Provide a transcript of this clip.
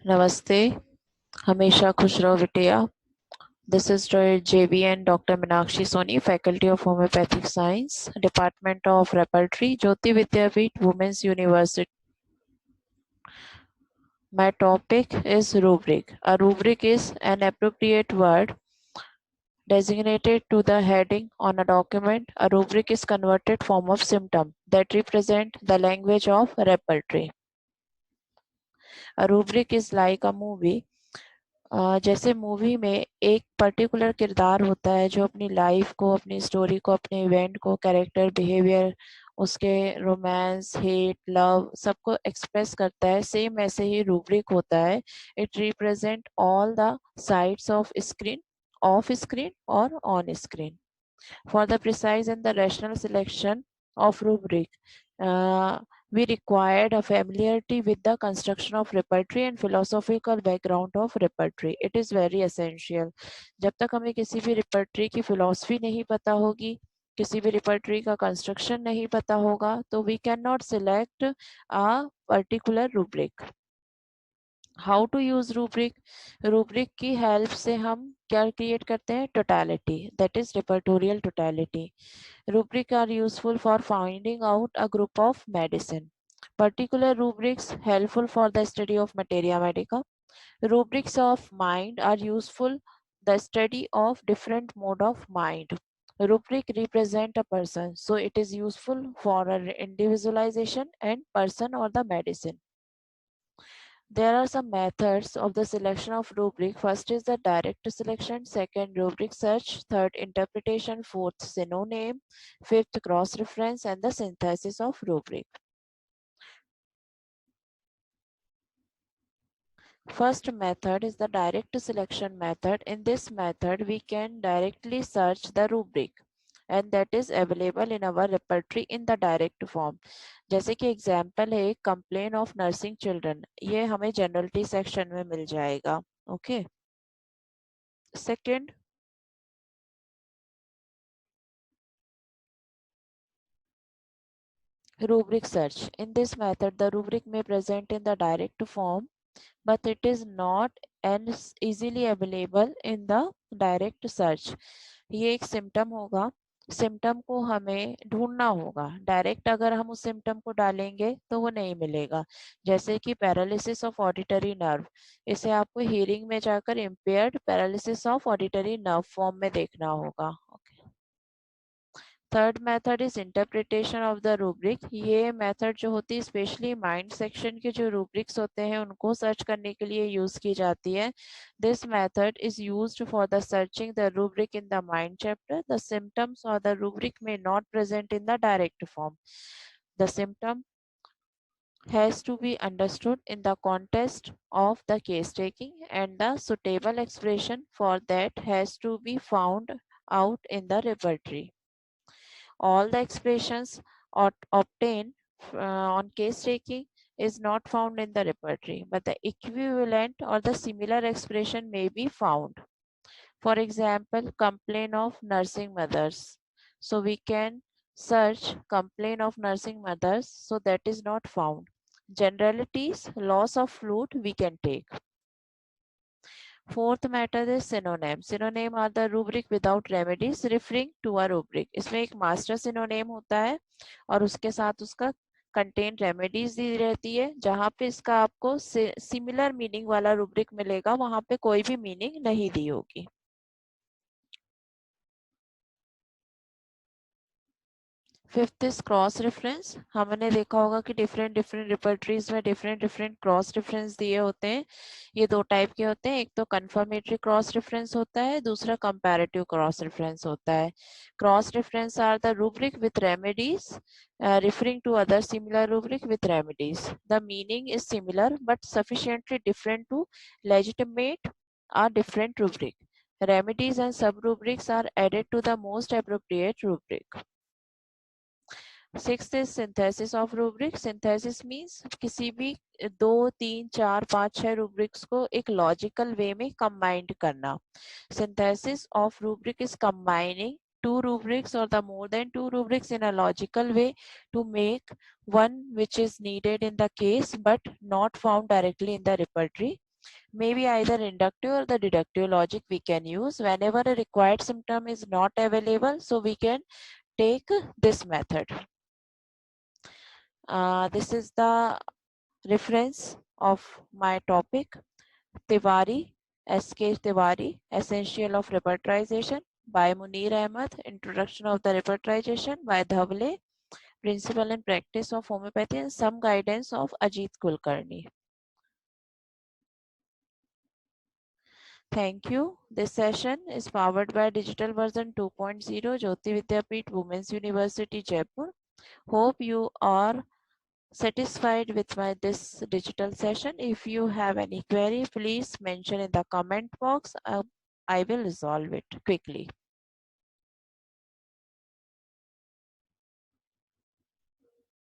नमस्ते। हमेशा खुश रहो बिटिया। This is JBN Dr. Minakshi Soni, Faculty of Homeopathic Science, Department of Repertory, Jyoti Vidyapith, Women's University. My topic is rubric. A rubric is an appropriate word designated to the heading on a document. A rubric is converted form of symptom that represent the language of repertory. A rubric is like a movie. जैसे movie में एक particular किरदार होता है जो अपनी life को, अपनी स्टोरी को, अपने इवेंट को, कैरेक्टर बिहेवियर, उसके रोमांस, हेट, लव सबको एक्सप्रेस करता है। सेम ऐसे ही रूब्रिक होता है। It represent all the sides of screen, off screen और on screen. For the precise and the rational selection of rubric, we required a familiarity with the construction of repertory and philosophical background of repertory. It is very essential. जब तक हमें किसी भी repertory की philosophy नहीं पता होगी, किसी भी repertory का construction नहीं पता होगा, तो we cannot select a particular rubric. How to use rubric? Rubric की हेल्प से हम क्या क्रिएट करते हैं? Totality, that is repertorial totality. Rubric are useful for finding out a group of medicine. Particular rubrics helpful for the study of materia medica. Rubrics of mind are useful the study of different mode of mind. Rubric represent a person, so it is useful for an individualization and person or the medicine. There are some methods of the selection of rubric. First is the direct selection, second rubric search, third interpretation, fourth synonym, fifth cross-reference, and the synthesis of rubric. First method is the direct selection method. In this method, we can directly search the rubric and that is available in our repertory in the direct form. जैसे कि example है complain of nursing children, ये हमें generality section में मिल जाएगा। Okay. Second, rubric search. In this method, the rubric may present in the direct form, but it is not as easily available in the direct search. ये एक symptom होगा, symptom को हमें ढूंढना होगा। डायरेक्ट अगर हम उस सिम्टम को डालेंगे तो वो नहीं मिलेगा। जैसे कि पैरालिसिस ऑफ ऑडिटरी नर्व, इसे आपको हियरिंग में जाकर impaired paralysis of auditory nerve form में देखना होगा। Third method is interpretation of the rubric. ये मेथड जो होती है स्पेशली माइंड सेक्शन के जो रूब्रिक्स होते हैं उनको सर्च करने के लिए यूज की जाती है। This method is used for the searching the rubric in the mind chapter. The symptoms और द रूब्रिक में not present in the direct form. The symptom has to be understood in the context of the case taking and the suitable expression for that has to be found out in the repertory. All the expressions obtained on case taking is not found in the repertory, but the equivalent or the similar expression may be found. For example, complaint of nursing mothers. So we can search complaint of nursing mothers, so that is not found. Generalities, loss of fluid we can take. Fourth matter is synonym. Synonym are the rubric without remedies referring to a rubric. इसमें एक master synonym होता है और उसके साथ उसका contain remedies दी रहती है। जहां पे इसका आपको सिमिलर मीनिंग वाला रूब्रिक मिलेगा वहां पे कोई भी मीनिंग नहीं दी होगी। Fifth is cross reference. हमने देखा होगा कि डिफरेंट डिफरेंट रिपर्टरीज में डिफरेंट डिफरेंट क्रॉस रेफरेंस दिए होते हैं। ये दो टाइप के होते हैं, एक तो कंफर्मेटरी क्रॉस रेफरेंस होता है, दूसरा कंपैरेटिव क्रॉस रेफरेंस होता है। Cross reference are the rubric with remedies referring to other similar rubric with remedies. The meaning is similar but sufficiently different to legitimate a different rubric. Remedies and sub-rubrics are added to the most appropriate rubric. Sixth is synthesis of rubric. Synthesis means किसी भी 2, 3, 4, 5, 6 rubrics को एक logical वे में combined करना। Synthesis of rubric is combining two rubrics or the more than two rubrics in a logical way to make one which is needed in the case but not found directly in the repertory. Maybe either inductive or the deductive logic we can use whenever a required symptom is not available. So we can take this method. This is the reference of my topic, Tiwari, S.K. Tiwari, Essential of Repertorization by Munir Ahmed, Introduction of the Repertorization by Dhavle, Principle and Practice of Homeopathy, and some guidance of Ajit Kulkarni. Thank you. This session is powered by Digital Version 2.0, Jyoti Vidyapeeth, Women's University, Jaipur. Hope you are satisfied with this digital session. If you have any query, please mention in the comment box. I will resolve it quickly.